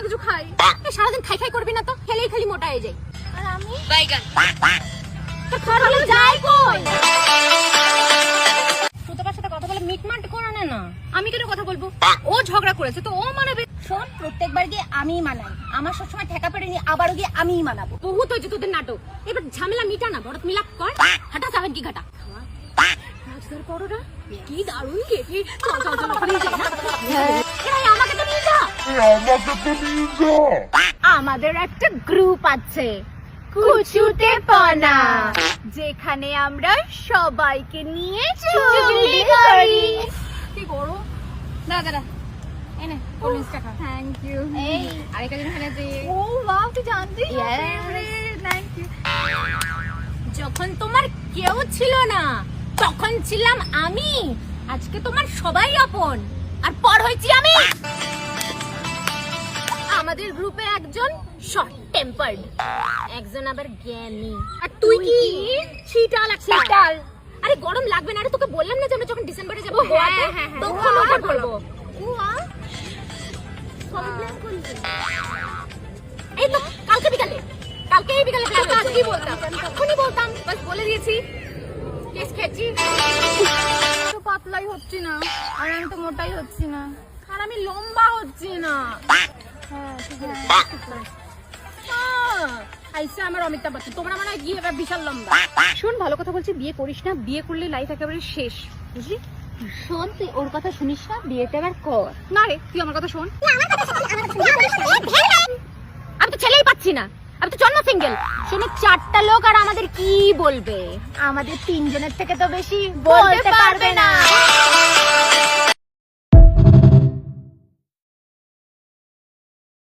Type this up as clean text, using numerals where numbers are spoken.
কিছু খাই। সারাদিন খাই খাই করবি না তো, খেলেই খালি মোটা হয়ে যাই। আর আমি বাইগান তো খারাপ যাই কই। তোর সাথে কথা বলে মিটমাট করে না। আমি কেন কথা বলবো? ও ঝগড়া করেছে তো ও মানাবে। শোন, প্রত্যেকবার গিয়ে আমিই মানাই। আমার সবসময় ঠেকা পড়েনি, আবারও গিয়ে আমিই মানাবো। বহুত হয়েছে তোদের নাটক, এবার ঝামেলা মিটা না, ভরত মিলাপ কর। হাঁটা যাবেন কি ঘাটা পড়োরা কি দারুণ খেতে। চল চল চল ওখানে যাই না। আমাকে তো নিয়ে যা। আমাদের একটা গ্রুপ আছে, কুচুতে পনা, যেখানে আমরা সবাইকে নিয়ে চুগলি করি। কি করো? দাদা এনে 40 টাকা। Thank you. এই আরেকটা জিনিস এনেছি। ও ওয়াও, তুই জানতিস? Thank you. যখন তোমার কেউ ছিল না তখন ছিলাম আমি, আজকে তোমার সবাই আপন, আর পর হয়েছি আমি। আমাদের গ্রুপে একজন শর্ট টেম্পার্ড, একজন আবার জ্ঞানী, আর তুই কি ছিটাল। ছিটাল? আরে গরম লাগবে না? আরে তোকে বললাম না যে আমরা যখন ডিসেম্বরে যাব গোয়াতে তখন ওটা করব। এই তো কালকে বিকালে, কালকেই বিকালে প্ল্যান আছে। কি বলতাম? এখনই বলতাম, বাস বলে দিয়েছি। কেস খেয়েছি। তো পাতলাই হচ্ছি না, আর আমি তো মোটাই হচ্ছি না, আর আমি লম্বা হচ্ছি না। হ্যাঁ ঠিক আছে। আইসা আমার অমিতাভ বচ্চন, তোমরা মনে হয় গিয়ে এবার বিশাল লম্বা। শোন, ভালো কথা বলছি, বিয়ে করিস না, বিয়ে করলে লাইফ একেবারে শেষ, বুঝলি? শোন, তুই ওর কথা শুনিস না, বিয়েটা এবার কর। না রে, তুই আমার কথা শোন। আমি তো ছেলেই পাচ্ছি না, আমি তো জন্ম সিঙ্গেল। শোনো, 4টা লোক আর আমাদের কি বলবে? আমাদের 3 জনের থেকে তো বেশি বলতে পারবে না।